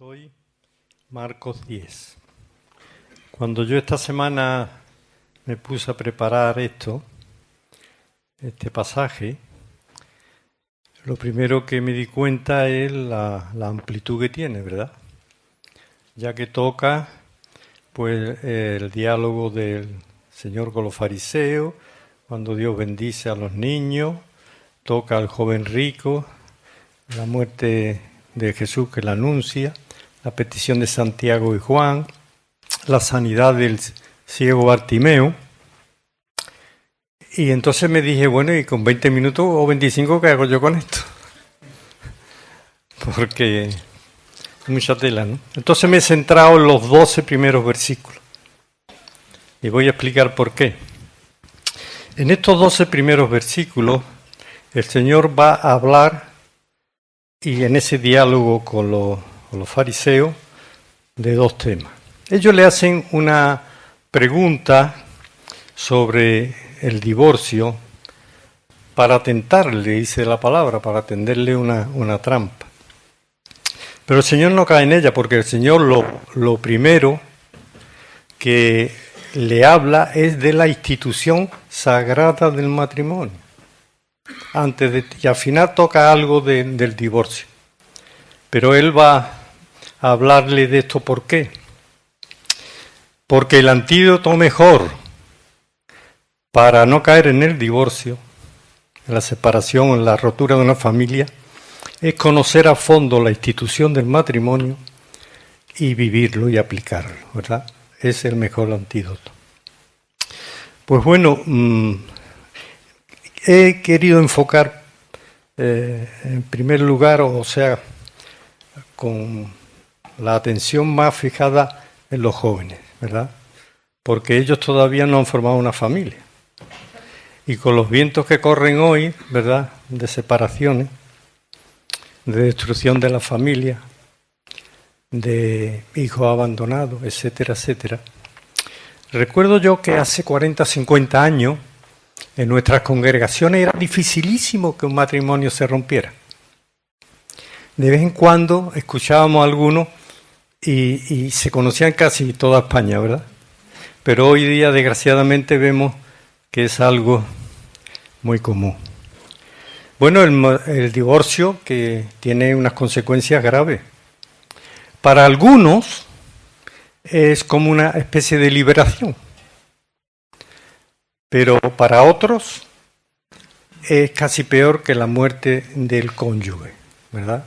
Hoy, Marcos 10. Cuando yo esta semana me puse a preparar este pasaje, lo primero que me di cuenta es la amplitud que tiene, ¿verdad? Ya que toca pues el diálogo del Señor con los fariseos, cuando Dios bendice a los niños, toca al joven rico, la muerte de Jesús que la anuncia, la petición de Santiago y Juan, la sanidad del ciego Bartimeo. Y entonces me dije, bueno, y con 20 minutos o 25, ¿qué hago yo con esto? Porque mucha tela, ¿no? Entonces me he centrado en los 12 primeros versículos. Y voy a explicar por qué. En estos 12 primeros versículos, el Señor va a hablar, y en ese diálogo con los fariseos, de dos temas. Ellos le hacen una pregunta sobre el divorcio para tentarle, dice la palabra, para tenderle una trampa. Pero el Señor no cae en ella, porque el Señor lo primero que le habla es de la institución sagrada del matrimonio. Y al final toca algo del divorcio. Pero Él va a hablarle de esto. ¿Por qué? Porque el antídoto mejor para no caer en el divorcio, en la separación, en la rotura de una familia, es conocer a fondo la institución del matrimonio y vivirlo y aplicarlo, ¿verdad? Es el mejor antídoto. Pues bueno, he querido enfocar en primer lugar, o sea, con la atención más fijada en los jóvenes, ¿verdad? Porque ellos todavía no han formado una familia. Y con los vientos que corren hoy, ¿verdad?, de separaciones, de destrucción de la familia, de hijos abandonados, etcétera, etcétera. Recuerdo yo que hace 40, 50 años, en nuestras congregaciones era dificilísimo que un matrimonio se rompiera. De vez en cuando escuchábamos a algunos y se conocían casi toda España, ¿verdad? Pero hoy día, desgraciadamente, vemos que es algo muy común. Bueno, el divorcio, que tiene unas consecuencias graves. Para algunos es como una especie de liberación. Pero para otros es casi peor que la muerte del cónyuge, ¿verdad?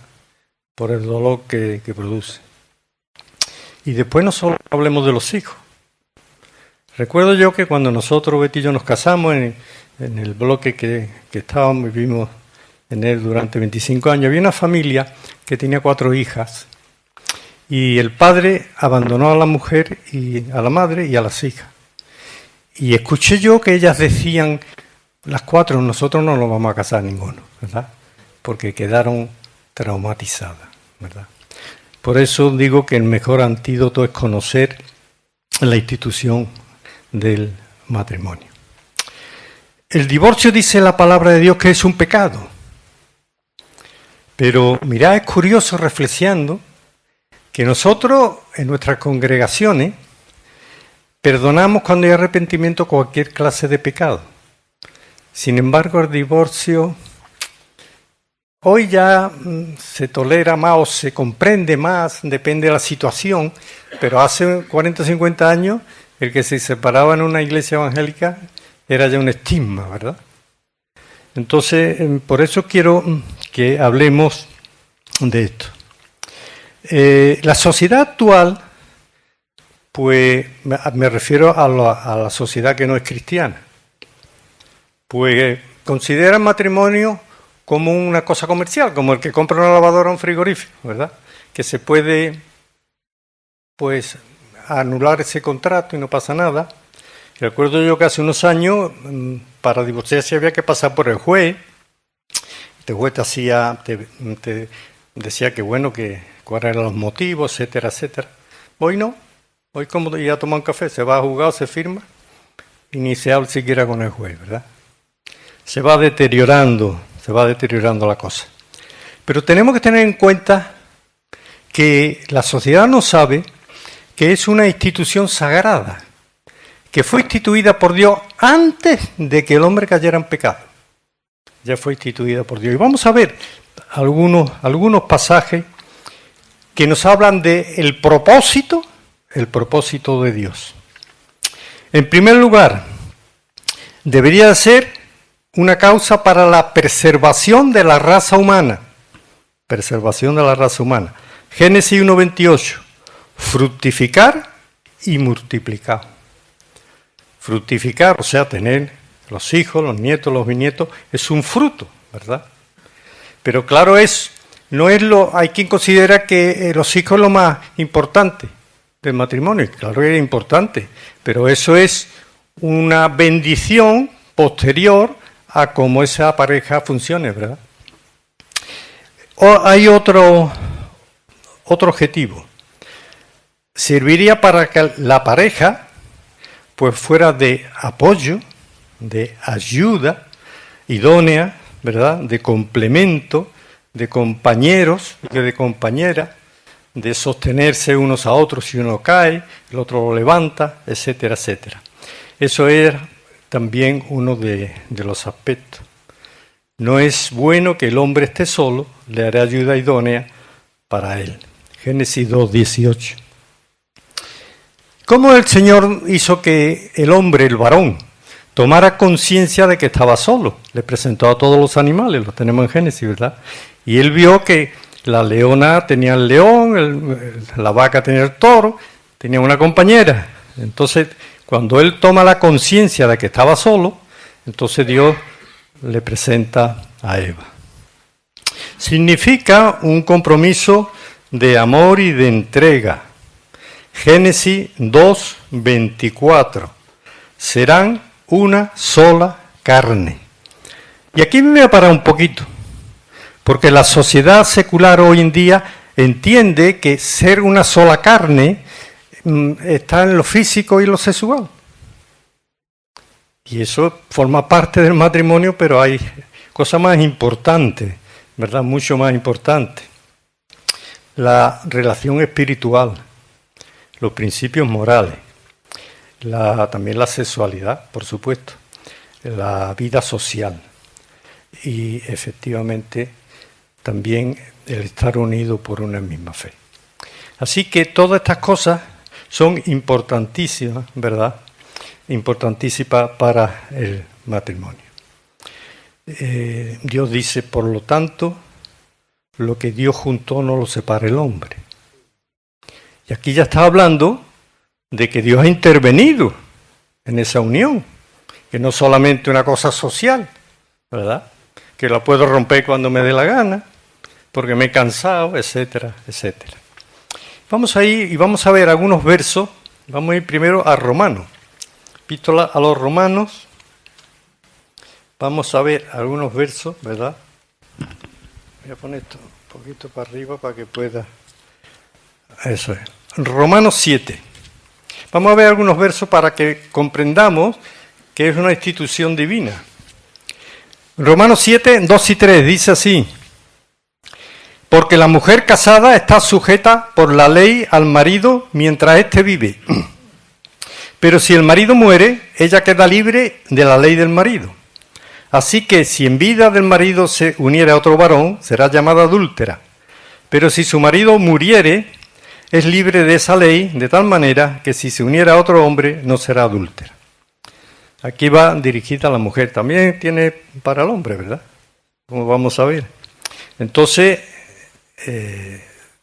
Por el dolor que produce. Y después no solo hablemos de los hijos. Recuerdo yo que cuando nosotros, Betty y yo, nos casamos en el bloque que estábamos, vivimos en él durante 25 años, había una familia que tenía 4 hijas. Y el padre abandonó a la mujer, y a la madre y a las hijas. Y escuché yo que ellas decían, las 4, nosotros no nos vamos a casar ninguno, ¿verdad? Porque quedaron traumatizadas, ¿verdad? Por eso digo que el mejor antídoto es conocer la institución del matrimonio. El divorcio, dice la palabra de Dios, que es un pecado. Pero mirad, es curioso, reflexionando, que nosotros en nuestras congregaciones perdonamos cuando hay arrepentimiento cualquier clase de pecado. Sin embargo, el divorcio hoy ya se tolera más o se comprende más, depende de la situación, pero hace 40 o 50 años el que se separaba en una iglesia evangélica era ya un estigma, ¿verdad? Entonces, por eso quiero que hablemos de esto. La sociedad actual, pues me refiero a la sociedad que no es cristiana, pues considera el matrimonio como una cosa comercial, como el que compra una lavadora o un frigorífico, ¿verdad? Que se puede, pues, anular ese contrato y no pasa nada. Recuerdo yo que hace unos años, para divorciarse había que pasar por el juez. El juez te decía que bueno, que cuáles eran los motivos, etcétera, etcétera. Hoy no. Hoy, como ya toma un café, se va a juzgar, se firma y ni se habla siquiera con el juez, ¿verdad? Se va deteriorando la cosa. Pero tenemos que tener en cuenta que la sociedad no sabe que es una institución sagrada, que fue instituida por Dios antes de que el hombre cayera en pecado. Ya fue instituida por Dios. Y vamos a ver algunos pasajes que nos hablan del propósito de Dios. En primer lugar, debería ser una causa para la preservación de la raza humana. Preservación de la raza humana. Génesis 1:28. Fructificar y multiplicar. Fructificar, o sea, tener los hijos, los nietos, los bisnietos, es un fruto, ¿verdad? Pero claro, hay quien considera que los hijos es lo más importante del matrimonio. Claro que es importante, pero eso es una bendición posterior a cómo esa pareja funcione, ¿verdad? O hay otro objetivo. Serviría para que la pareja pues fuera de apoyo, de ayuda idónea, ¿verdad? De complemento, de compañeros, de compañeras, de sostenerse unos a otros si uno cae, el otro lo levanta, etcétera, etcétera. Eso era también uno de los aspectos. No es bueno que el hombre esté solo, le haré ayuda idónea para él. Génesis 2:18. ¿Cómo el Señor hizo que el hombre, el varón, tomara conciencia de que estaba solo? Le presentó a todos los animales, los tenemos en Génesis, ¿verdad? Y él vio que la leona tenía el león, la vaca tenía el toro, tenía una compañera. Entonces, cuando él toma la conciencia de que estaba solo, entonces Dios le presenta a Eva. Significa un compromiso de amor y de entrega. Génesis 2:24. Serán una sola carne. Y aquí me voy a parar un poquito, porque la sociedad secular hoy en día entiende que ser una sola carne está en lo físico y lo sexual. Y eso forma parte del matrimonio, pero hay cosas más importantes, ¿verdad? Mucho más importantes. La relación espiritual, los principios morales, también la sexualidad, por supuesto, la vida social y efectivamente también el estar unido por una misma fe. Así que todas estas cosas son importantísimas, ¿verdad? Importantísimas para el matrimonio. Dios dice, por lo tanto, lo que Dios juntó no lo separa el hombre. Y aquí ya está hablando de que Dios ha intervenido en esa unión, que no solamente una cosa social, ¿verdad? Que la puedo romper cuando me dé la gana, porque me he cansado, etcétera, etcétera. Vamos a ir y vamos a ver algunos versos. Vamos a ir primero a Romanos. Epístola a los Romanos. Vamos a ver algunos versos, ¿verdad? Voy a poner esto un poquito para arriba para que pueda... Eso es. Romanos 7. Vamos a ver algunos versos para que comprendamos que es una institución divina. Romanos 7, 2 y 3 dice así: porque la mujer casada está sujeta por la ley al marido mientras éste vive. Pero si el marido muere, ella queda libre de la ley del marido. Así que si en vida del marido se uniere a otro varón, será llamada adúltera. Pero si su marido muriere, es libre de esa ley, de tal manera que si se uniera a otro hombre, no será adúltera. Aquí va dirigida a la mujer. También tiene para el hombre, ¿verdad? Como vamos a ver. Entonces,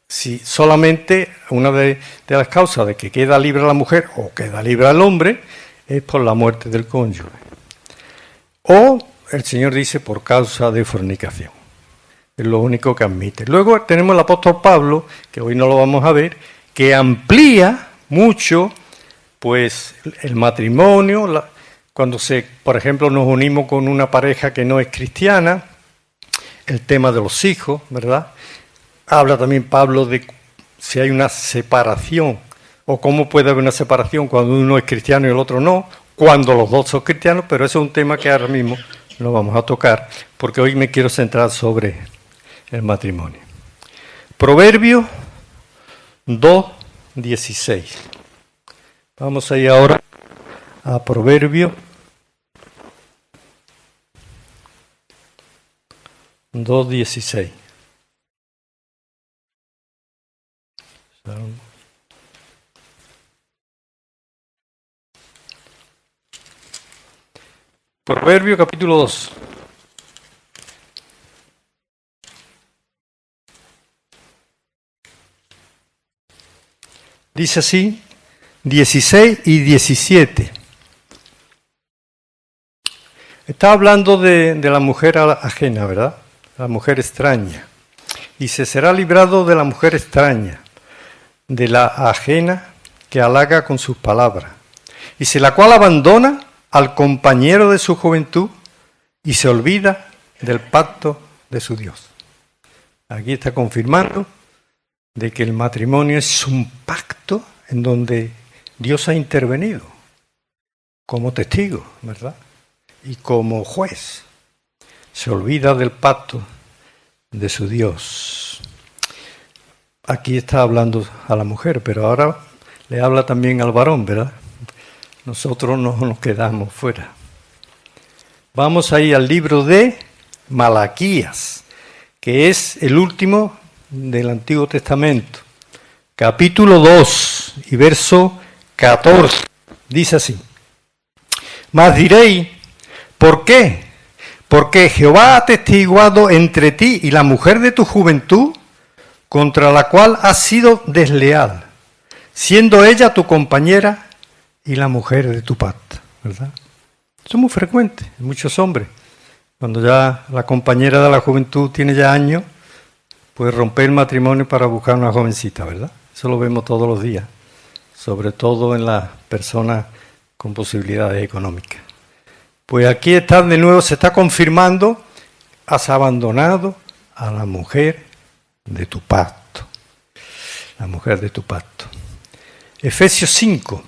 si solamente una de las causas de que queda libre la mujer o queda libre el hombre es por la muerte del cónyuge. O el Señor dice por causa de fornicación. Es lo único que admite. Luego tenemos el apóstol Pablo, que hoy no lo vamos a ver, que amplía mucho pues el matrimonio, cuando por ejemplo, nos unimos con una pareja que no es cristiana, el tema de los hijos, ¿verdad? Habla también Pablo de si hay una separación, o cómo puede haber una separación cuando uno es cristiano y el otro no, cuando los dos son cristianos, pero eso es un tema que ahora mismo no vamos a tocar, porque hoy me quiero centrar sobre el matrimonio. Proverbios 2:16. Vamos a ir ahora a Proverbio 2:16. Proverbio capítulo 2. Dice así, 16 y 17. Está hablando de la mujer ajena, ¿verdad? La mujer extraña. Dice, será librado de la mujer extraña, de la ajena que halaga con sus palabras. Dice, la cual abandona al compañero de su juventud y se olvida del pacto de su Dios. Aquí está confirmando de que el matrimonio es un pacto en donde Dios ha intervenido como testigo, ¿verdad? Y como juez. Se olvida del pacto de su Dios. Aquí está hablando a la mujer, pero ahora le habla también al varón, ¿verdad? Nosotros no nos quedamos fuera. Vamos a ir al libro de Malaquías, que es el último del Antiguo Testamento. Capítulo 2 y verso 14. Dice así. Mas diréis, ¿por qué? Porque Jehová ha atestiguado entre ti y la mujer de tu juventud, contra la cual has sido desleal, siendo ella tu compañera y la mujer de tu pacto, ¿verdad? Eso es muy frecuente en muchos hombres. Cuando ya la compañera de la juventud tiene ya años, pues romper el matrimonio para buscar una jovencita, ¿verdad? Eso lo vemos todos los días, sobre todo en las personas con posibilidades económicas. Pues aquí está de nuevo, se está confirmando, has abandonado a la mujer de tu pacto. La mujer de tu pacto. Efesios 5.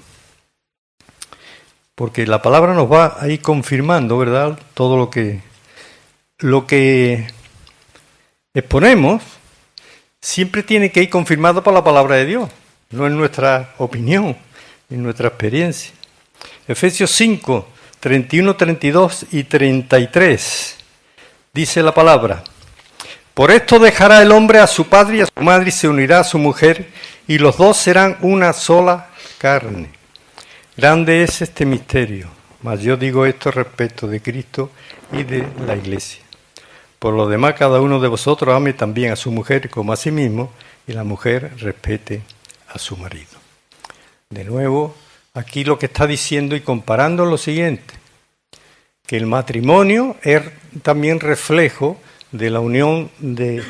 Porque la palabra nos va a ir confirmando, ¿verdad? Todo lo que exponemos siempre tiene que ir confirmado por la palabra de Dios, no en nuestra opinión, en nuestra experiencia. Efesios 5, 31, 32 y 33, dice la palabra. Por esto dejará el hombre a su padre y a su madre y se unirá a su mujer, y los dos serán una sola carne. Grande es este misterio, mas yo digo esto respecto de Cristo y de la Iglesia. Por lo demás, cada uno de vosotros ame también a su mujer como a sí mismo, y la mujer respete a su marido. De nuevo, aquí lo que está diciendo y comparando lo siguiente, que el matrimonio es también reflejo de la unión de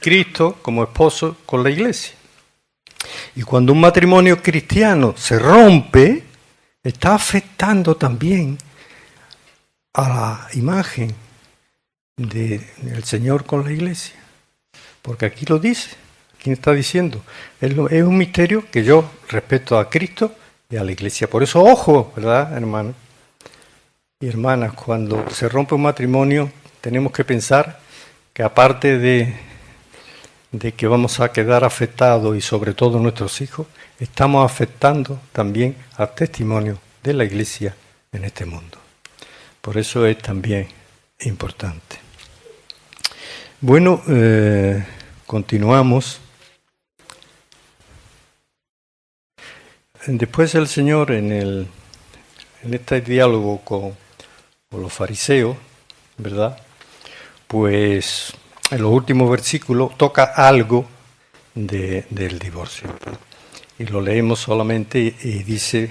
Cristo como esposo con la Iglesia. Y cuando un matrimonio cristiano se rompe, está afectando también a la imagen del Señor con la Iglesia. Porque aquí lo dice, aquí está diciendo, es un misterio que yo respeto a Cristo y a la Iglesia. Por eso, ojo, ¿verdad, hermanos y hermanas? Cuando se rompe un matrimonio, tenemos que pensar que aparte de que vamos a quedar afectados y sobre todo nuestros hijos, estamos afectando también al testimonio de la Iglesia en este mundo. Por eso es también importante. Bueno, continuamos. Después el Señor en este diálogo con los fariseos, ¿verdad? Pues en los últimos versículos toca algo del divorcio. Y lo leemos solamente y dice,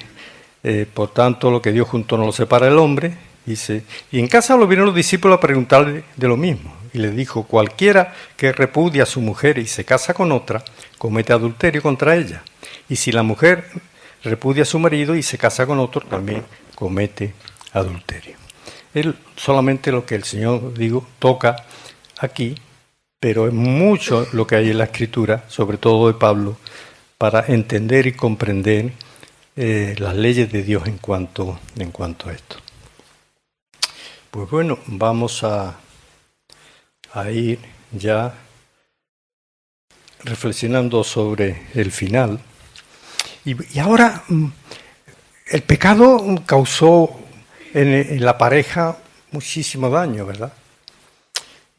por tanto, lo que Dios juntó no lo separa el hombre. Dice, y en casa lo vieron los discípulos a preguntarle de lo mismo. Y le dijo, cualquiera que repudia a su mujer y se casa con otra, comete adulterio contra ella. Y si la mujer repudia a su marido y se casa con otro, también comete adulterio. Él solamente lo que el Señor, toca aquí, pero es mucho lo que hay en la Escritura, sobre todo de Pablo, para entender y comprender las leyes de Dios en cuanto a esto. Pues bueno, vamos a ir ya reflexionando sobre el final. Y ahora el pecado causó en la pareja muchísimo daño, ¿verdad?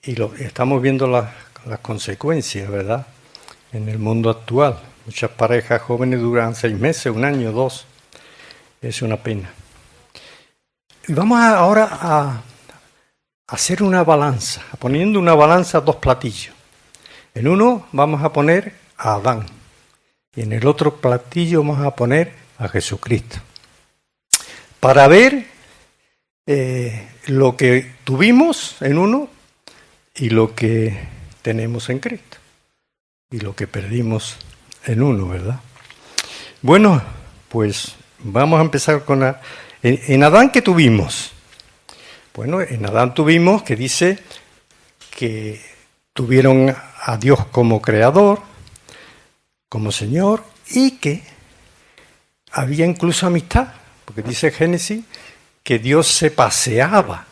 Y estamos viendo las consecuencias, ¿verdad? En el mundo actual. Muchas parejas jóvenes duran 6 meses, 1 año, 2. Es una pena. Y vamos ahora a hacer una balanza, poniendo una balanza 2 platillos. En uno vamos a poner a Adán y en el otro platillo vamos a poner a Jesucristo. Para ver lo que tuvimos en uno y lo que tenemos en Cristo. Y lo que perdimos en uno, ¿verdad? Bueno, pues vamos a empezar con en Adán, ¿qué tuvimos? Bueno, en Adán tuvimos que dice que tuvieron a Dios como creador, como Señor, y que había incluso amistad, porque dice Génesis que Dios se paseaba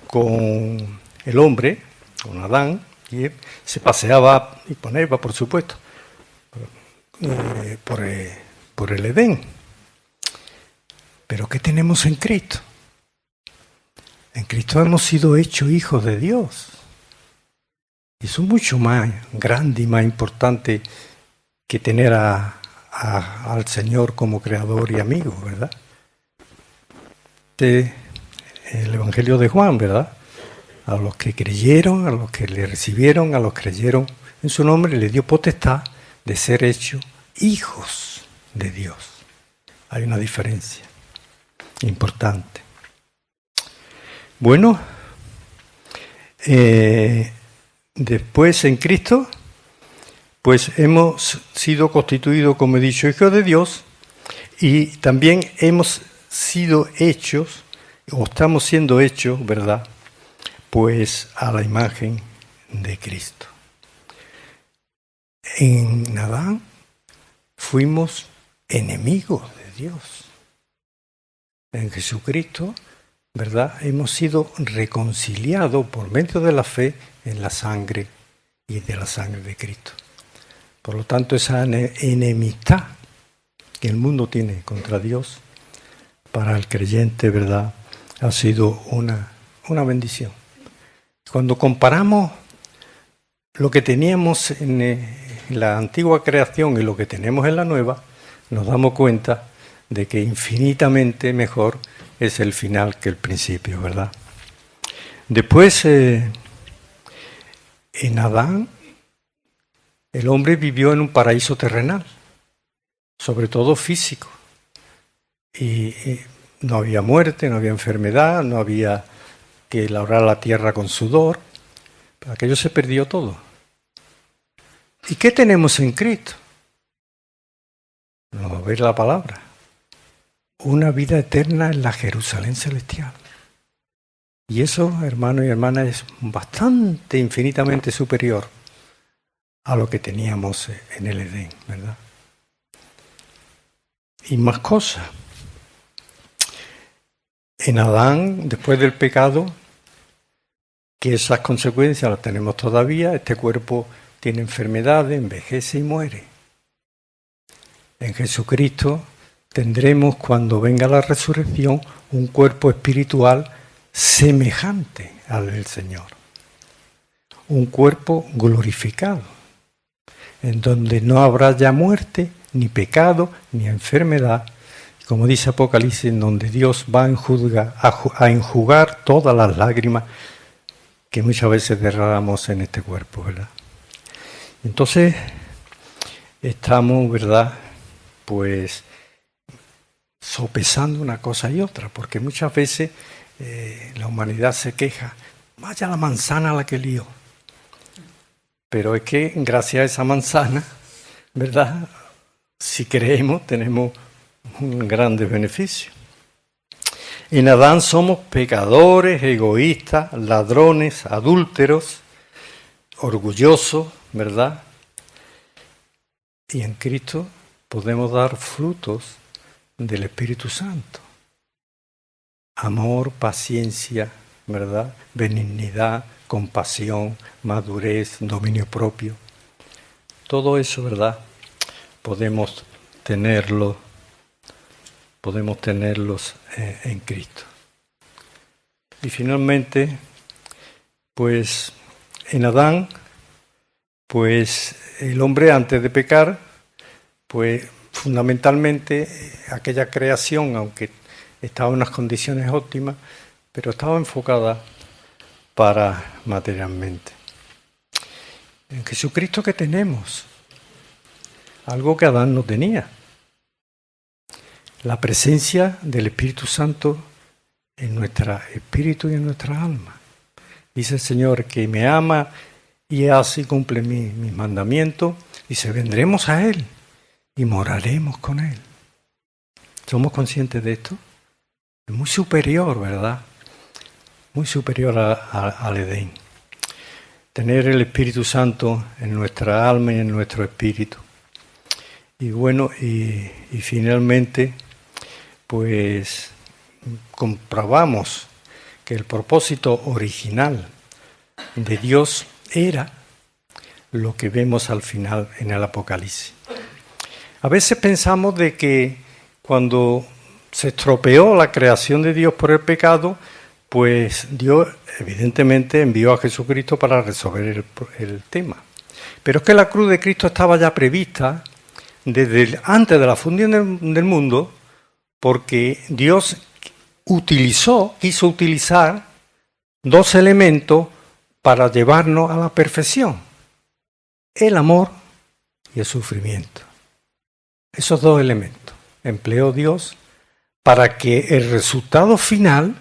con el hombre, con Adán, y se paseaba y con Eva, por supuesto, por el Edén. Pero ¿qué tenemos en Cristo? En Cristo hemos sido hechos hijos de Dios. Y eso es mucho más grande y más importante que tener al Señor como creador y amigo, ¿verdad? El Evangelio de Juan, ¿verdad? A los que creyeron, a los que le recibieron, a los que creyeron en su nombre, le dio potestad de ser hechos hijos de Dios. Hay una diferencia importante. Bueno, después en Cristo, pues hemos sido constituidos, como he dicho, hijos de Dios, y también hemos sido hechos, o estamos siendo hechos, ¿verdad?, pues a la imagen de Cristo. En Adán fuimos enemigos de Dios. En Jesucristo, ¿verdad?, hemos sido reconciliados por medio de la fe en la sangre y de la sangre de Cristo. Por lo tanto, esa enemistad que el mundo tiene contra Dios, para el creyente, ¿verdad?, ha sido una bendición. Cuando comparamos lo que teníamos en la antigua creación y lo que tenemos en la nueva, nos damos cuenta de que infinitamente mejor es el final que el principio, ¿verdad? Después, en Adán, el hombre vivió en un paraíso terrenal, sobre todo físico. Y no había muerte, no había enfermedad, no había que labrar la tierra con sudor. Pero aquello se perdió todo. ¿Y qué tenemos en Cristo? Nos va a ver la palabra. Una vida eterna en la Jerusalén celestial. Y eso, hermanos y hermanas, es bastante, infinitamente superior a lo que teníamos en el Edén, ¿verdad? Y más cosas. En Adán, después del pecado, que esas consecuencias las tenemos todavía, este cuerpo tiene enfermedades, envejece y muere. En Jesucristo tendremos, cuando venga la resurrección, un cuerpo espiritual semejante al del Señor. Un cuerpo glorificado, en donde no habrá ya muerte, ni pecado, ni enfermedad. Como dice Apocalipsis, en donde Dios va a enjugar todas las lágrimas que muchas veces derramamos en este cuerpo, ¿verdad? Entonces, estamos, ¿verdad?, pues sopesando una cosa y otra, porque muchas veces la humanidad se queja, vaya la manzana la que lió. Pero es que gracias a esa manzana, ¿verdad?, si creemos, tenemos un grande beneficio. En Adán somos pecadores, egoístas, ladrones, adúlteros, orgullosos, ¿verdad? Y en Cristo podemos dar frutos del Espíritu Santo. Amor, paciencia, ¿verdad? Benignidad, compasión, madurez, dominio propio. Todo eso, ¿verdad? Podemos tenerlos en Cristo. Y finalmente, pues en Adán, pues el hombre antes de pecar, pues fundamentalmente aquella creación, aunque estaba en unas condiciones óptimas, pero estaba enfocada para materialmente. En Jesucristo, ¿qué tenemos? Algo que Adán no tenía. La presencia del Espíritu Santo en nuestro espíritu y en nuestra alma. Dice el Señor que me ama y así cumple mis mandamientos. Dice, vendremos a Él y moraremos con Él. ¿Somos conscientes de esto? Es muy superior, ¿verdad? Muy superior al Edén. Tener el Espíritu Santo en nuestra alma y en nuestro espíritu. Y bueno, y finalmente, pues comprobamos que el propósito original de Dios era lo que vemos al final en el Apocalipsis. A veces pensamos de que cuando se estropeó la creación de Dios por el pecado, pues Dios evidentemente envió a Jesucristo para resolver el tema. Pero es que la cruz de Cristo estaba ya prevista desde antes de la fundación del mundo, porque Dios quiso utilizar dos elementos para llevarnos a la perfección: el amor y el sufrimiento. Esos dos elementos empleó Dios para que el resultado final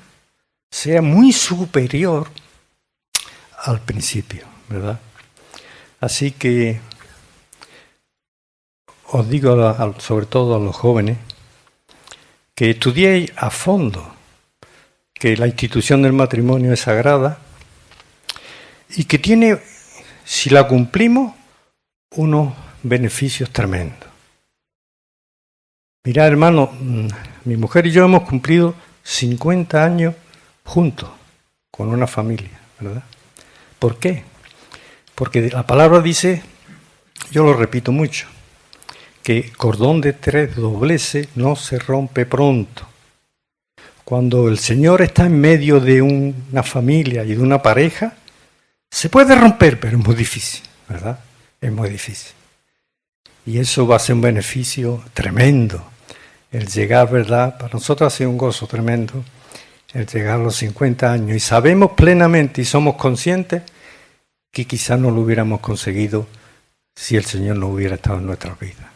sea muy superior al principio, ¿verdad? Así que os digo, sobre todo a los jóvenes, que estudiéis a fondo que la institución del matrimonio es sagrada y que tiene, si la cumplimos, unos beneficios tremendos. Mirad, hermano, mi mujer y yo hemos cumplido 50 años juntos, con una familia, ¿verdad? ¿Por qué? Porque la palabra dice, yo lo repito mucho, que cordón de 3 dobleces no se rompe pronto. Cuando el Señor está en medio de una familia y de una pareja, se puede romper, pero es muy difícil, ¿verdad? Es muy difícil. Y eso va a ser un beneficio tremendo. El llegar, ¿verdad? Para nosotros ha sido un gozo tremendo el llegar a los 50 años. Y sabemos plenamente y somos conscientes que quizás no lo hubiéramos conseguido si el Señor no hubiera estado en nuestras vidas.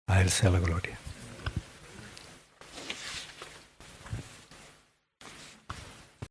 A Él sea la gloria.